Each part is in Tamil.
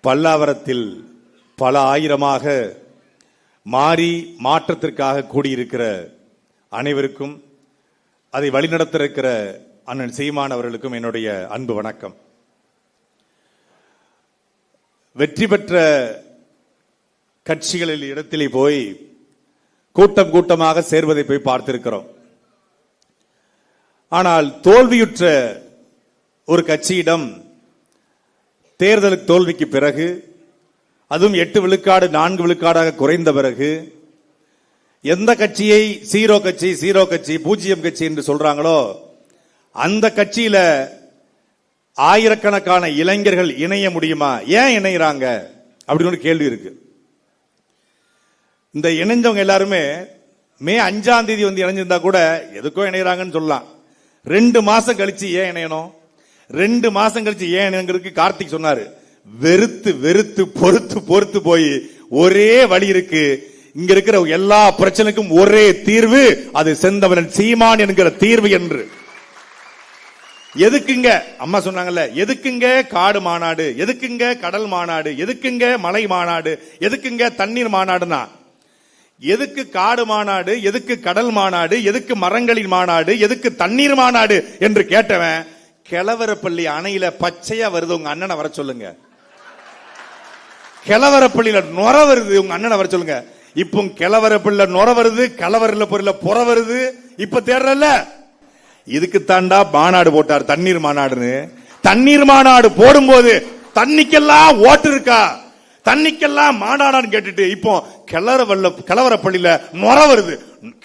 பல்லாவரத்தில் பல ஆயிரமாக மாறி மாற்றத்திற்காக கூடியிருக்கிற அனைவருக்கும், அதை வழிநடத்த இருக்கிற அண்ணன் சீமான் அவர்களுக்கும் என்னுடைய அன்பு வணக்கம். வெற்றி பெற்ற கட்சிகளில் இடத்திலே போய் கூட்டம் கூட்டமாக சேர்வதை போய் பார்த்திருக்கிறோம். ஆனால் தோல்வியுற்ற ஒரு கட்சியிடம் தேர்தல் தோல்விக்கு பிறகு, அதுவும் 8 விழுக்காடு 4 விழுக்காடாக குறைந்த பிறகு, எந்த கட்சியை சீரோ கட்சி, பூஜ்ஜியம் கட்சி என்று சொல்றாங்களோ அந்த கட்சியில ஆயிரக்கணக்கான இளைஞர்கள் இணைய முடியுமா? ஏன் இணைகிறாங்க அப்படின்னு ஒரு கேள்வி இருக்கு. இந்த இணைஞ்சவங்க எல்லாருமே மே 5ஆம் தேதி வந்து இணைஞ்சிருந்தா கூட எதுக்கோ இணைகிறாங்கன்னு சொல்லலாம். 2 மாசம் கழிச்சு ஏன் இணையணும்? 2 மாசம் கழிச்சு ஏன் இணைங்கிறதுக்கு கார்த்திக் சொன்னாரு, வெறுத்து வெறுத்து பொறுத்து பொறுத்து போய் ஒரே வழி இருக்கு, இங்க இருக்கிற எல்லா பிரச்சனைக்கும் ஒரே தீர்வு, அது செந்தமிழன் சீமான் என்கிற தீர்வு என்று. எதுக்குங்க அம்மா சொன்னாங்கல்ல, எதுக்குங்க காடு மாநாடு, எதுக்குங்க கடல் மாநாடு, எதுக்குங்க மலை மாநாடு, எதுக்குங்க தண்ணீர் மாநாடுனா, எதுக்கு காடு மாநாடு, எதுக்கு கடல் மாநாடு, எதுக்கு மரங்களின் மாநாடு, எதுக்கு தண்ணீர் மாநாடு என்று கேட்டவன், கிழவரப்பள்ளி அணையில பச்சையா வருது உங்க அண்ணனை வர சொல்லுங்க. கிழவரப்பள்ளியில நொர வருது உங்க அண்ணனை வர சொல்லுங்க. இப்போ கிழவரப்பள்ளியில நொர வருது, கலவரில் பொருள புற வருது. இப்ப தேடுறல்ல, இதுக்கு தாண்டா மாநாடு போட்டார், தண்ணீர் மாநாடுன்னு. தண்ணீர் மாநாடு போடும்போது தண்ணிக்கெல்லாம் ஓட்டு இருக்கா, தண்ணிக்கெல்லாம் மாநாடான்னு கேட்டுட்டு இப்போ கிழவரப்பள்ளியில நொர வருது.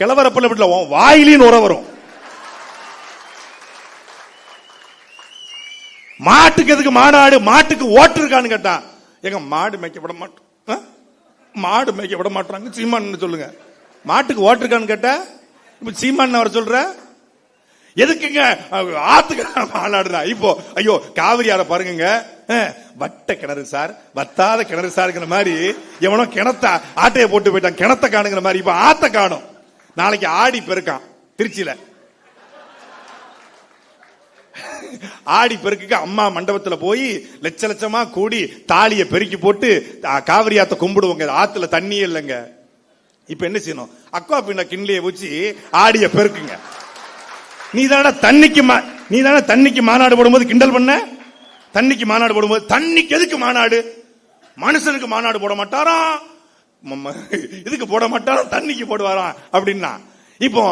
கிழவரப்பள்ளி வாயிலையும் நொர வரும். மாட்டுக்கு எதுக்கு மாநாடு, மாட்டுக்கு ஓட்டு இருக்கான்னு கேட்டா, எங்க மாடு மேய்க்க விட மாட்டோம், மாடு மேய்க்க விட மாட்டாங்க சீமான் சொல்லுங்க. மாட்டுக்கு ஓட்டு இருக்கான்னு கேட்டா இப்ப சீமான் வர சொல்ற, எதுக்குங்க ஆத்துக்கு மாநாடுனா? இப்போ ஐயோ காவிரி ஆற பாருங்க, வட்ட கிணறு சார், வத்தாத கிணறு சார்ங்கிற மாதிரி எவனோ கிணத்த ஆட்டையை போட்டு போயிட்டான், கிணத்த காணுங்கிற மாதிரி இப்ப ஆத்த காணும். நாளைக்கு ஆடி பெருக்கான் திருச்சியில. ஆடி பெருக்குக்கு அம்மா மண்டபத்துல போய் லட்ச லட்சமா கூடி தாலியை பெருக்கி போட்டு காவிரி ஆத்த கும்பிடுவோங்க. ஆத்துல தண்ணியே இல்லைங்க. இப்ப என்ன செய்யணும்? அக்கா பின்ன கிண்ணிய வச்சு ஆடிய பெருக்குங்க. நீ தானே தண்ணிக்கு மாநாடு போடும்போது கிண்டல் பண்ண. தண்ணிக்கு மாநாடு போடும்போது, தண்ணிக்கு எதுக்கு மாநாடு? மனுஷனுக்கு மாநாடு போட மாட்டாராம், இதுக்கு போட மாட்டாராம், தண்ணிக்கு போடுவாராம் அப்படின்னா. இப்போ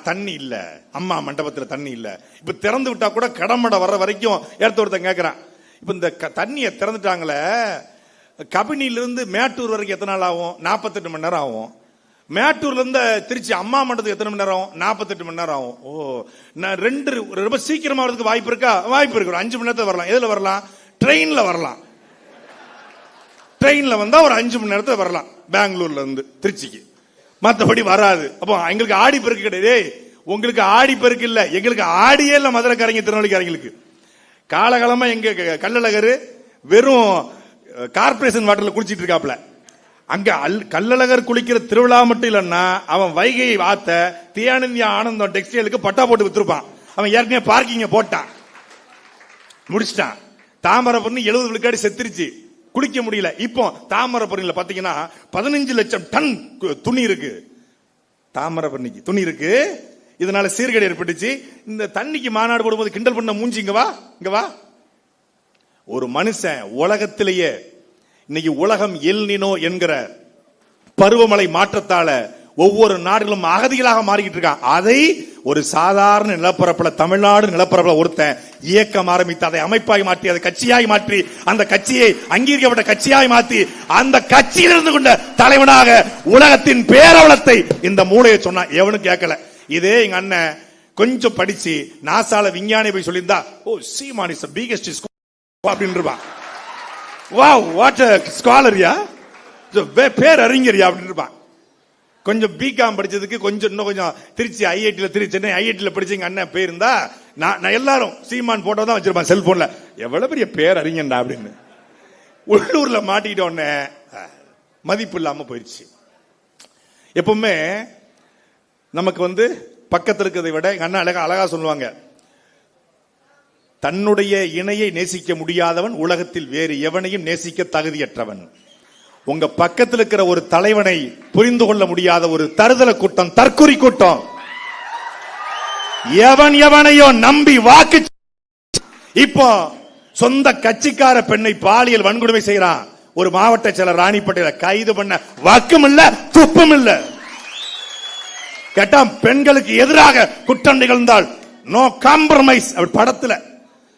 தண்ணி இல்ல, அம்மா மண்டபத்துல தண்ணி இல்ல. இப்ப திறந்து விட்டா கூட கடமடை வர்ற வரைக்கும் எடுத்து ஒருத்தன் கேட்கிறான். இப்ப இந்த தண்ணியை திறந்துட்டாங்களே, கபினிலிருந்து மேட்டூர் வரைக்கும் எத்தனை நாள் ஆகும்? 48 மணி நேரம் ஆகும். மேட்டூர்ல இருந்து திருச்சி அம்மா மண்டபத்துக்கு எத்தனை மணி நேரம் ஆகும்? 48 மணி நேரம் ஆகும். ஓ, நான் ரொம்ப சீக்கிரமா வரதுக்கு வாய்ப்பு இருக்கா? வாய்ப்பு இருக்கு. 5 மணி நேரத்துல வரலாம். எதுல வரலாம்? ட்ரெயின்ல வரலாம். ட்ரெயின்ல வந்தா ஒரு 5 மணி நேரத்துல வரலாம் பெங்களூர்ல இருந்து திருச்சிக்கு. மற்றபடி வராது. அப்போ எங்களுக்கு ஆடி பெருக்கு கிடையாது. உங்களுக்கு ஆடி பெருக்கு இல்ல, எங்களுக்கு ஆடியே இல்ல. மதுரைக்காரங்க திருநெல்வேலிக்காரங்களுக்கு காலகாலமா எங்க கள்ளழகர் வெறும் கார்பரேஷன் வாட்டர்ல குளிச்சிட்டு இருக்காப்ல. அங்க கள்ளழகர் குளிக்கிற திருவிழா மட்டும் இல்லன்னா, அவன் வைகை ஆத்த தியானந்தியா ஆனந்தம் டெக்ஸ்டைலுக்கு பட்டா போட்டு வித்துருப்பான். அவன் ஏற்கனவே பார்க்கிங்க போட்டான், முடிச்சிட்டான். தாமரைப்பரணி 70 விழுக்காடு செத்துருச்சு, குளிக்க முடியல. இப்போ தாமரைப்பரணியில பாத்தீங்கன்னா 15 லட்சம் டன் துணி இருக்கு. தாமரைப்பரணிக்கு துணி இருக்கு. இதனால சீர்கேடு ஏற்பட்டுச்சு. இந்த தண்ணிக்கு மாநாடு போடும்போது கிண்டல் பண்ண மூஞ்சி இங்க வா. ஒரு மனுஷன் உலகத்திலேயே இன்னைக்கு உலகம் எல் நினோ என்கிற பருவமழை மாற்றத்தால ஒவ்வொரு நாடுகளும் அகதிகளாக மாறிக்கிட்டு இருக்கான். அதை ஒரு சாதாரண நிலப்பரப்புல, தமிழ்நாடு நிலப்பரப்புல ஒருத்தன் இயக்கம் ஆரம்பித்து அதை அமைப்பாய் மாற்றி, அதை கட்சியாய் மாற்றி, அந்த கட்சியை அங்கீகரிக்கப்பட்ட கட்சியாய் மாற்றி, அந்த கட்சியில் இருந்து கொண்ட தலைவனாக உலகத்தின் பேரவலத்தை இந்த மூளையை சொன்னா எவனும் கேட்கல. இதே எங்க அண்ணன் கொஞ்சம் படிச்சு நாசால விஞ்ஞானி போய் சொல்லியிருந்தா, ஓ சீமான் இஸ் தி பிகெஸ்ட் அப்படின்றான். வாவ் வாட் எ ஸ்காலரியா, பேர் அறிஞரியா அப்படின்னு இருப்பான். கொஞ்சம் பிகாம் படிச்சதுக்கு இன்னும் கொஞ்சம் திருச்சி ஐஐடியில், சென்னை ஐஐடியில் படிச்ச அண்ணன் பேர் இருந்தா நான் எல்லாரும் சீமான் போட்டோ தான் வச்சிருப்பான் செல்போன்ல. எவ்வளவு பெரிய பேர் அறிஞன்டா அப்படின்னு. உள்ளூர்ல மாட்டிக்கிட்ட உடனே மதிப்பு இல்லாம போயிடுச்சு. எப்பவுமே நமக்கு பக்கத்தில் இருக்கிறதை விட எங்க அண்ணா அழகா சொல்லுவாங்க, தன்னுடைய இணையை நேசிக்க முடியாதவன் உலகத்தில் வேறு எவனையும் நேசிக்க தகுதியற்றவன். உங்க பக்கத்தில் இருக்கிற ஒரு தலைவனை புரிந்து கொள்ள முடியாத ஒரு தருதல கூட்டம், தற்குறி கூட்டம். எவன் எவனையோ நம்பி வாக்கு, இப்போ சொந்த கட்சிக்கார பெண்ணை பாலியல் வன்கொடுமை செய்யறான். ஒரு மாவட்ட செயலர் ராணிப்பேட்டையில கைது பண்ண வாக்கும் இல்ல, துப்பும் இல்ல. கேட்டா பெண்களுக்கு எதிராக குற்றம் நிகழ்ந்தால் நோ காம்ப்ரமைஸ். அப்படி படத்துல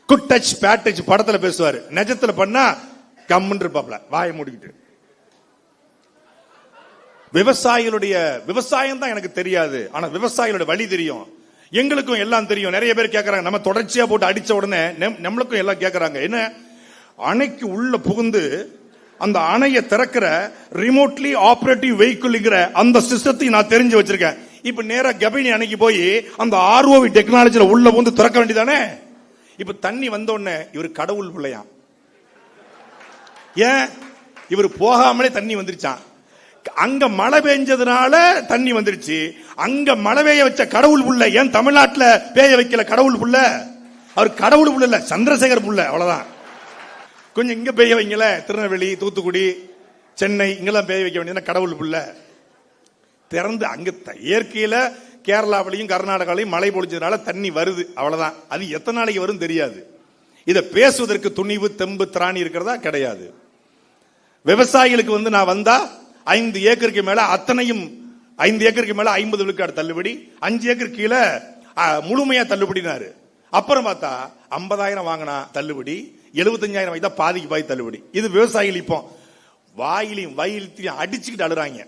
குட் டச் பேட் டச் படத்துல பேசுவாரு, நிஜத்துல பண்ணா கம்முன்னு இருப்பாப்ல வாயை மூடிக்கிட்டு. விவசாயம் தான் எனக்கு தெரியாது, ஆனா விவசாயிகளோட வழி தெரியும். எங்களுக்கும் எல்லாம் தெரியும். நிறைய பேர் கேட்கறாங்க, நம்ம தொடர்ச்சியா போட்டு அடிச்ச உடனே நம்மளுக்கும் எல்லாம் கேட்கறாங்க, என்ன அணைக்கு உள்ள புகுந்து அந்த அணையை திறக்கிற ரிமோட்லி ஆபரேட்டிவ் வெஹிக்கிள்ங்கிற அந்த சிஸ்டத்தை நான் தெரிஞ்சு வச்சிருக்கேன். இப்ப நேரா கபினி அணைக்கு போய் அந்த ஆர்ஓவி டெக்னாலஜில உள்ள வந்து திறக்க வேண்டியதானே. இப்ப தண்ணி வந்த உடனே இவர் கடவுள் பிள்ளையா, ஏன் இவர் போகாமலே தண்ணி வந்துருச்சான். அங்க மழை பெஞ்சதுனால தண்ணி வந்துருச்சு, அங்க மழை பெய்ய வச்ச கடவுள் புள்ள. ஏன் தமிழ்நாட்டில் பெய்ய வைக்கல கடவுள் புள்ள? அவர் கடவுள் புள்ள இல்ல, சந்திரசேகர் புள்ள, அவ்வளவுதான். கொஞ்சம் இங்க பெய்ய வைங்கல, திருநெல்வேலி, தூத்துக்குடி, சென்னை இங்கெல்லாம் பெய்ய வைக்க வேண்டியது கடவுள் புள்ள. திறந்து அங்க இயற்கையில கேரளாவிலையும் கர்நாடகாவிலையும் மழை பொழிஞ்சதுனால தண்ணி வருது, அவ்வளவுதான். அது எத்தனை நாளைக்கு வரும் தெரியாது. இதை பேசுவதற்கு துணிவு தெம்பு திராணி இருக்கிறதா? கிடையாது. விவசாயிகளுக்கு வந்து நான் வந்தா 5 ஏக்கருக்கு மேல அத்தனையும் 5 ஏக்கருக்கு மேல 50 விழுக்காடு தள்ளுபடி, 5 ஏக்கர் கீழே முழுமையா தள்ளுபடினாரு. அப்புறம் பார்த்தா 50,000 வாங்கினா தள்ளுபடி, 75,000 வாங்கி தான் பாதிக்கு பாதி தள்ளுபடி. இது விவசாயிகள் இப்போ வாயிலையும் வயிலையும் அடிச்சுக்கிட்டு அழுறாங்க.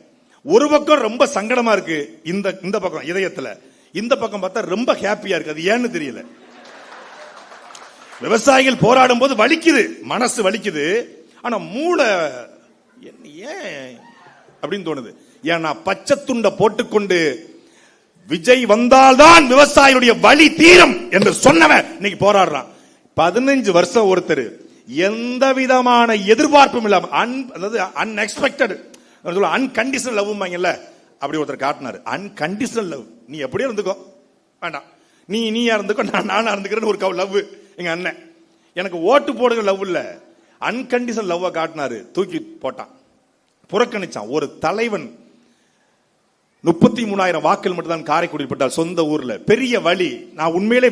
ஒரு பக்கம் ரொம்ப சங்கடமா இருக்கு, இந்த பக்கம் இதயத்துல, இந்த பக்கம் பார்த்தா ரொம்ப ஹாப்பியா இருக்கு. அது ஏன்னு தெரியல. விவசாயிகள் போராடும் போது வலிக்குது, மனசு வலிக்குது, ஆனா மூளை ஏன் அப்படின்னு தோணுது. ஏன்னா பச்சை துண்டை போட்டுக்கொண்டு விஜய் வந்தால்தான் விவசாயியுடைய வலி தீரும் என்று சொன்னவன் இன்னைக்கு போராடுறான். 15 வருஷம் ஒருத்தர் எந்த விதமான எதிர்பார்ப்பும் இல்லாம அன்எக்ஸ்பெக்டட் அன்கண்டிஷனல் லவ் அப்படி ஒருத்தர் காட்டினாரு. அன்கண்டிஷனல் லவ், நீ எப்படியே இருந்துக்கோ, வேண்டாம், நீயா இருந்துக்கோ, நானா இருந்துக்கிறேன்னு ஒரு லவ். எங்க அண்ணன் எனக்கு ஓட்டு போடுற லவ் இல்ல, அன்கண்டிஷனல் லவ் காட்டினாரு. தூக்கி போட்டான், புறக்கணிச்சான். ஒரு தலைவன் 33,000 வாக்குகள் மட்டும் தான் காரைக்குடியில் பட்டால், சொந்த ஊர்ல. பெரிய வழி. நான் உண்மையிலே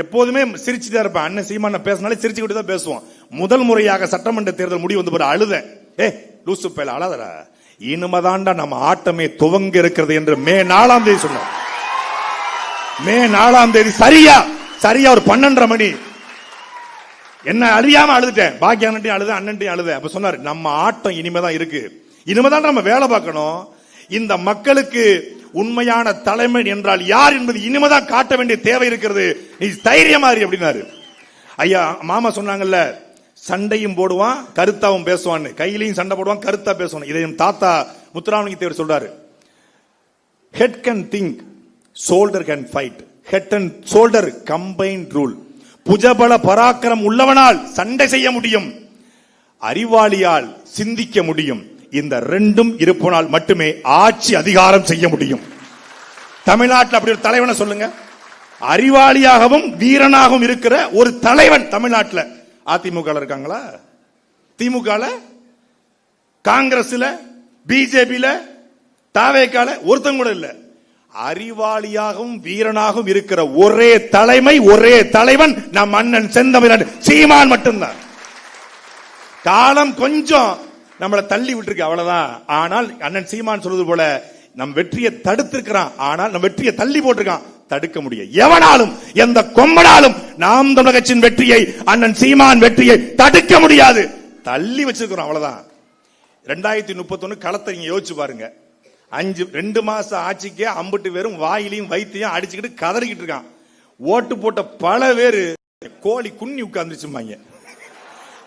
எப்போதுமே சிரிச்சுதான் இருப்பேன். அண்ணன் சீமான பேசினாலே சிரிச்சுக்கிட்டு தான் பேசுவோம். முதல் முறையாக சட்டமன்ற தேர்தல் முடிவு வந்து போற அழுத, லூசு பேல அழாதரா, இனிமதாண்டா நம்ம ஆட்டமே துவங்க இருக்கிறது என்று மே 4ஆம் தேதி சொன்னார். மே 4ஆம் தேதி சரியா ஒரு 12:30 மணி என்ன அழியாம அழுதுட்டேன். பாக்கி அண்ணன்ட்டையும் அழுத, அண்ணன்ட்டையும் அழுத. அப்ப சொன்னாரு, நம்ம ஆட்டம் இனிமேதான் இருக்கு, இனிமேதான் நம்ம வேலை பார்க்கணும். இந்த மக்களுக்கு உண்மையான தலைமை என்றால் யார் என்பது இனிமேதான் காட்ட வேண்டிய தேவை இருக்கிறது, நீ தைரியமா இரு அப்படின்னாரு. ஐயா மாமா சொன்னாங்கல்ல, சண்டையும் போடுவான் கருத்தாவும் பேசுவான்னு. கையிலையும் சண்டை போடுவான், கருத்தா பேசுவான். இதையும் தாத்தா முத்துராமலிங்க தேவர் சொல்றாரு. Head can think, shoulder can fight. Head and shoulder combined rule. புஜபல பராக்கிரம் உள்ளவனால் சண்டை செய்ய முடியும், அறிவாளியால் சிந்திக்க முடியும். இந்த ரெண்டும் இருப்பனால் மட்டுமே ஆட்சி அதிகாரம் செய்ய முடியும். தமிழ்நாட்டில் அப்படி ஒரு தலைவனை சொல்லுங்க. அறிவாளியாகவும் வீரனாகவும் இருக்கிற ஒரு தலைவன் தமிழ்நாட்டில் அதிமுக இருக்காங்களா? திமுக, காங்கிரஸ்ல, பிஜேபியில, தாவேக்கால ஒருத்தங்க கூட இல்ல. அறிவாளியாகவும் வீரனாகவும் இருக்கிற ஒரே தலைமை, ஒரே தலைவன் நம் அண்ணன் செந்தமிழன் சீமான் மட்டும்தான். காலம் கொஞ்சம் நம்மளை தள்ளி விட்டுருக்கு, அவ்வளவுதான். ஆனால் அண்ணன் சீமான் சொல்வது போல நம் வெற்றியை தடுத்திருக்கிறான், ஆனால் நம் வெற்றியை தள்ளி போட்டிருக்கான். தடுக்க முடியும் எவனாலும், எந்த கொம்பனாலும் நாம் தமிழர் கட்சியின் வெற்றியை, அண்ணன் சீமான் வெற்றியை தடுக்க முடியாது. தள்ளி வச்சிருக்கிறோம், அவ்வளவுதான். 2031 களத்தை நீங்க யோசிச்சு பாருங்க. 2 மாசம் ஆட்சிக்கே அம்புட்டு பேரும் வாயிலையும் வைத்தியம் அடிச்சுக்கிட்டு கதறிக்கிட்டு இருக்கான். ஓட்டு போட்ட பல பேரு கோழி குன்னி உட்கார்ந்துச்சுமாங்க.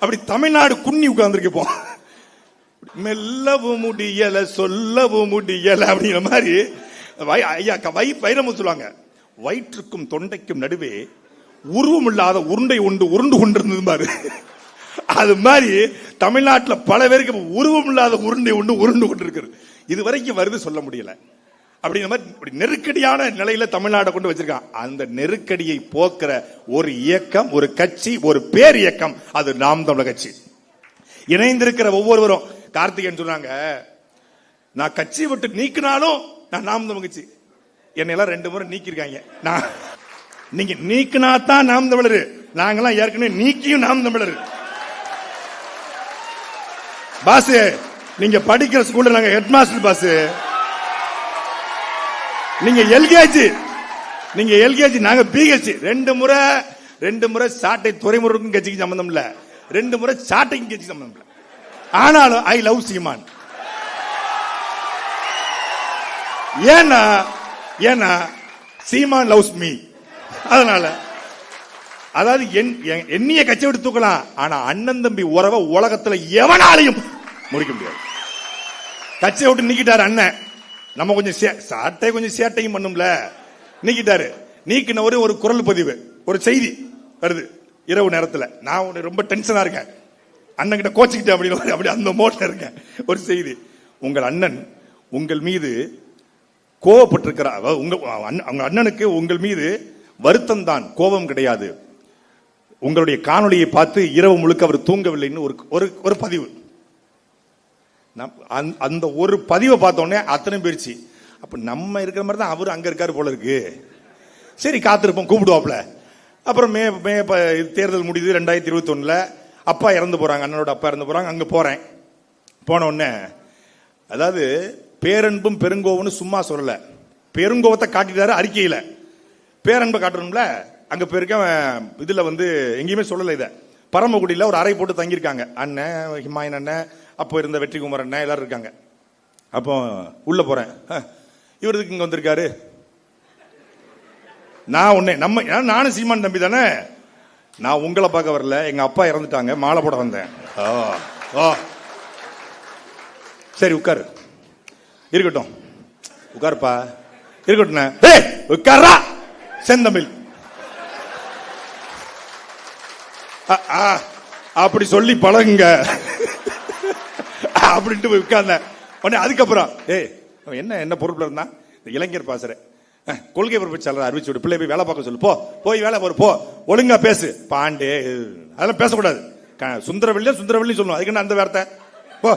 அப்படி தமிழ்நாடு குன்னி உட்கார்ந்துருக்கு. இப்போ மெல்லவும் முடியல, சொல்லவும் முடியல அப்படிங்கிற மாதிரி ஐயா வைரமுத்து சொல்லுவாங்க, வயிற்றுக்கும் தொண்டைக்கும் நடுவே உருவம் இல்லாத உருண்டை உருண்டு கொண்டிருந்தது பாரு. அது மாதிரி தமிழ்நாட்டில் பல பேருக்கு உருவம் இல்லாத உருண்டை உருண்டு கொண்டிருக்கிறது. இது வரைக்கும் வருது சொல்ல முடியல. அப்படிங்கிற மாதிரி நெருக்கடியான நிலையில தமிழ்நாட்டை கொண்டு வச்சிருக்கான். அந்த நெருக்கடியை போக்குற ஒரு இயக்கம், ஒரு கட்சி, ஒரு பேர் இயக்கம், அது நாம் தமிழர் கட்சி. இணைந்திருக்கிற ஒவ்வொருவரும் கார்த்திகேயன் சொன்னாங்க, நான் கட்சி விட்டு நீக்கினாலும் நான் நாம் தமிழர் கட்சி. என்னெல்லாம் 2 முறை நீக்கிருக்காங்க. நீங்க நீக்கினா தான் நாம் தமிழர், நாங்கெல்லாம் ஏற்கனவே நீக்கியும் நாம் தமிழர். பாஸ், நீங்க படிக்கிற ஸ்கூல்ல நாங்க ஹெட் மாஸ்டர் பாஸ். நீங்க எல்கேஜி, நாங்க பிஹெச். 2 முறை சாட்டை துறைமுருக்கும் கட்சிக்கு சம்பந்தம் இல்ல, 2 முறை சாட்டைக்கும் கட்சிக்கு சம்பந்தம் இல்ல. ஆனாலும் ஐ லவ் சீமான். ஏன்னா சீமான் லவ்ஸ் மீ. அதனால அதாவது எண்ணிய கட்சி விட்டு தூக்கலாம், ஆனா அண்ணன் தம்பி உறவை உலகத்துல எவனாலையும் முடிக்க முடியாது. கட்சியை விட்டு நீக்கிட்டாரு அண்ணன். நம்ம கொஞ்சம் சாட்டை கொஞ்சம் சேட்டையும் பண்ணும்ல, நீக்கிட்டாரு. நீக்கின ஒரு குரல் பதிவு, ஒரு செய்தி வருது இரவு நேரத்தில். நான் ரொம்ப டென்ஷனா இருக்கேன், அண்ணன் கிட்ட கோச்சிக்கிட்டேன் அப்படின்னு, அப்படி அந்த மோட்ல இருக்கேன். ஒரு செய்தி, உங்கள் அண்ணன் உங்கள் மீது கோவப்பட்டிருக்கிறார். உங்க அண்ணனுக்கு உங்கள் மீது வருத்தம் தான், கோபம் கிடையாது. உங்களுடைய காணொலியை பார்த்து இரவு முழுக்க அவர் தூங்கவில்லைன்னு ஒரு பதிவு. அந்த ஒரு பதிவை பார்த்தோன்னே அத்தனை போயிடுச்சு. அப்ப நம்ம இருக்கிற மாதிரி தான் அவரு அங்க இருக்காரு போல இருக்கு. சரி காத்திருப்போம், கூப்பிடுவாப்ல. அப்புறம் தேர்தல் முடியுது 2021. அப்பா இறந்து போறாங்க, அண்ணனோட அப்பா இறந்து போறாங்க. அங்க போறேன். போன உடனே அதாவது பேரன்பும் பெருங்கோவம்னு சும்மா சொல்லல, பெருங்கோவத்தை காட்டிட்டாரு அறிக்கையில. பேரன்பை காட்டணும்ல, அங்க போயிருக்க இதுல எங்கேயுமே சொல்லல. இத பரமக்குடியில ஒரு அறை போட்டு தங்கியிருக்காங்க. அண்ணன் ஹிமாயன் அண்ணன், அப்போ இருந்த வெற்றிகுமார் அண்ணன் எல்லாரும் இருக்காங்க. அப்போ உள்ள போறேன், இவருக்கு இங்க வந்திருக்காரு. நானும் சீமான் தம்பி தானே, நான் உங்களை பார்க்க வரல, எங்க அப்பா இறந்துட்டாங்க, மாலை போட வந்தேன். சரி உட்காரு, இருக்கட்டும், உட்காருப்பா, இருக்கட்டும், உட்காரா செந்தமிழ் அப்படி சொல்லி பழகுங்க அப்படின்ட்டு போய் உட்கார்ந்த உடனே. அதுக்கப்புறம் என்ன பொறுப்புல இருந்தா, இளைஞர் பாசுற கொள்கை பொறுப்பாளர் அறிவிச்சு விடு, பிள்ளை போய் வேலை பார்க்க சொல்லு, போய் வேலை போ, ஒழுங்கா பேசு பாண்டே. அதெல்லாம் பேசக்கூடாது. சுந்தரவெள்ளி சொல்லணும், அதுக்கு என்ன அந்த வார்த்தை? போ,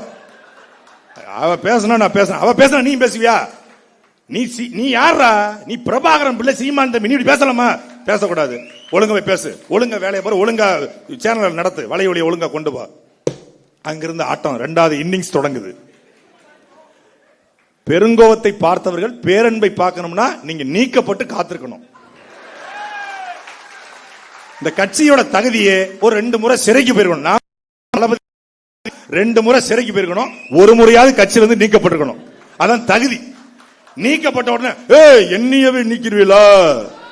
அவ பேசணும், நான் பேசணும், அவ பேசணும், நீ பேசுவியா? நீ யாரா? நீ பிரபாகரன் பிள்ளை, சீமான் தம்பி, நீ பேசலாமா? பேசக்கூடாது. ஒழுங்கா போய் பேசு, ஒழுங்கா வேலையை பாரு, ஒழுங்கா சேனல் நடத்து, வலையொலியை ஒழுங்கா கொண்டு போ. அங்கிருந்து ஆட்டம் 2வது இன்னிங்ஸ் தொடங்குது. பெருங்கோவத்தை பார்த்தவர்கள் பேரன்பை பார்க்கணும்னா நீங்க நீக்கப்பட்டு காத்திருக்கணும். இந்த கட்சியோட தகுதியே ஒரு 2 முறை சிறைக்கு போயிருக்கணும். 2 முறை சிறைக்கு போயிருக்கணும், ஒரு முறையாவது கட்சியிலிருந்து நீக்கப்பட்டிருக்கணும். அதான் தகுதி. நீக்கப்பட்ட உடனே என்னையவே நீக்கிடுவீங்களா?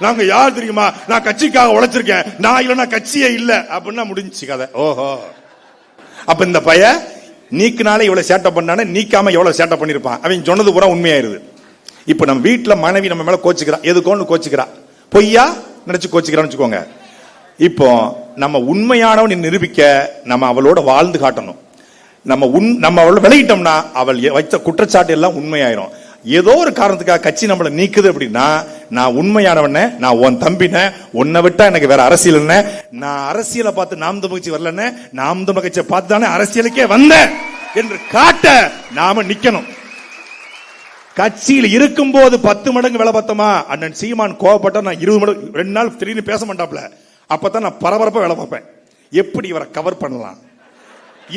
நாங்க யார் தெரியுமா? நான் கட்சிக்காக உழைச்சிருக்கேன், நான் இல்லைன்னா கட்சியே இல்ல அப்படின்னா முடிஞ்சு கதை. ஓஹோ, அப்ப இந்த பைய நீக்கினாலே இவ்வளவு சேட்டை பண்ணானே, நீக்காம எவ்வளவு சேட்டை பண்ணிருப்பான். அவன் சொன்னது பூரா உண்மையாயிருது. இப்ப நம்ம வீட்டுல மனைவி நம்ம மேல கோச்சுக்கிறா, எதுக்கோன்னு கோச்சுக்கிறா, பொய்யா நினைச்சு கோச்சுக்கிறான்னு வச்சுக்கோங்க. இப்போ நம்ம உண்மையானவன் நிரூபிக்க நம்ம அவளோட வாழ்ந்து காட்டணும். நம்ம அவளை விலகிட்டோம்னா அவள் வைத்த குற்றச்சாட்டு எல்லாம் உண்மையாயிரும். ஏதோ ஒரு காரணத்துக்காக கட்சி நம்மளை நீக்குது அப்படின்னா, நான் உண்மையானவன, நான் உன் தம்பின, உன்னை விட்டா எனக்கு வேற அரசியல் என்ன, நான் அரசியலை பார்த்து நாம் தமிழ் கட்சி வரலன்னு, நாம் தமிழ் கட்சியை பார்த்து தானே அரசியலுக்கே வந்த என்று காட்ட நாம நிக்கணும். கட்சியில் இருக்கும் போது 10 மடங்கு வேலை பார்த்தோமா, அண்ணன் சீமான் கோவப்பட்டா நான் 20 மடங்கு 2 நாள் திடீர்னு பேச மாட்டாப்ல, அப்பதான் நான் பரபரப்பா வேலை பார்ப்பேன். எப்படி இவரை கவர் பண்ணலாம்,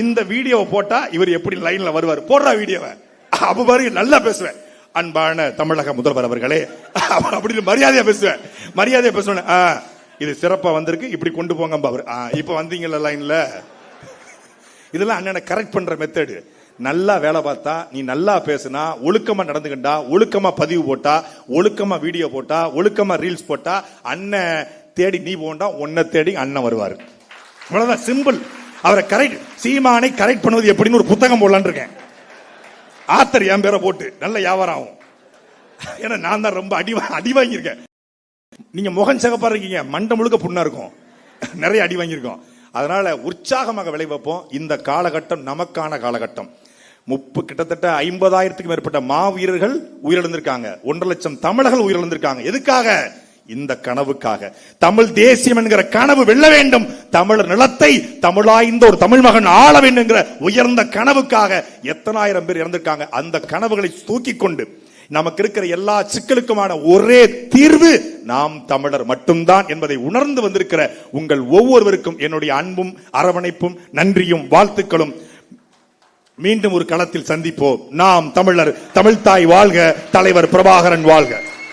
இந்த வீடியோவை போட்டா இவர் எப்படி லைன்ல வருவார், போடுறா வீடியோவை, அப்ப பாருங்க நல்லா பேசுவேன். அன்பான தமிழக முதல்வர் அவர்களே அப்படின்னு மரியாதையா பேசுவேன். இது சிறப்பா வந்திருக்கு, இப்படி கொண்டு போங்க. இப்ப வந்தீங்கல்ல லைன்ல, இதெல்லாம் அண்ணனை கரெக்ட் பண்ற மெத்தடு. நல்லா வேலை பார்த்தா, நீ நல்லா பேசுனா, ஒழுக்கமா நடந்துக்கிட்டா, ஒழுக்கமா பதிவு போட்டா, ஒழுக்கமா வீடியோ போட்டா, ஒழுக்கமா ரீல்ஸ் போட்டா, அண்ணன் தேடி நீ போண்டா, உன்னை தேடி அண்ணன் வருவாரு. அவ்வளவுதான், சிம்பிள். அவரை கரெக்ட், சீமானை கரெக்ட் பண்ணுவது எப்படின்னு ஒரு புத்தகம் போடலான்னு இருக்கேன். ஆத்தர் என் பேரை போட்டு நல்ல வியாபாரம் ஆகும். ஏன்னா நான் தான் ரொம்ப அடி வாங்கியிருக்கேன். நீங்க முகம் சிகப்பா இருக்கீங்க, மண்டை முழுக்க புண்ணா இருக்கும், நிறைய அடி வாங்கியிருக்கோம். அதனால உற்சாகமாக விளை வைப்போம். இந்த காலகட்டம் நமக்கான காலகட்டம். கிட்டத்தட்ட 50,000க்கும் மேற்பட்ட மாவீரர்கள் உயிரிழந்திருக்காங்க. 1.5 லட்சம் தமிழர்கள் உயிரிழந்திருக்காங்க. எதுக்காக? இந்த கனவுக்காக. தமிழ் தேசியம் என்கிற கனவு வெல்ல வேண்டும், தமிழர் நிலத்தை தமிழாய்ந்த ஒரு தமிழ் மகன் ஆள வேண்டும் என்கிற உயர்ந்த கனவுக்காக எத்தனாயிரம் பேர் இறந்திருக்காங்க. அந்த கனவுகளை தூக்கி கொண்டு நமக்கு இருக்கிற எல்லா சிக்கலுக்குமான ஒரே தீர்வு நாம் தமிழர் மட்டும்தான் என்பதை உணர்ந்து வந்திருக்கிற உங்கள் ஒவ்வொருவருக்கும் என்னுடைய அன்பும் அரவணைப்பும் நன்றியும் வாழ்த்துக்களும். மீண்டும் ஒரு களத்தில் சந்திப்போம். நாம் தமிழர், தமிழ்தாய் வாழ்க, தலைவர் பிரபாகரன் வாழ்க.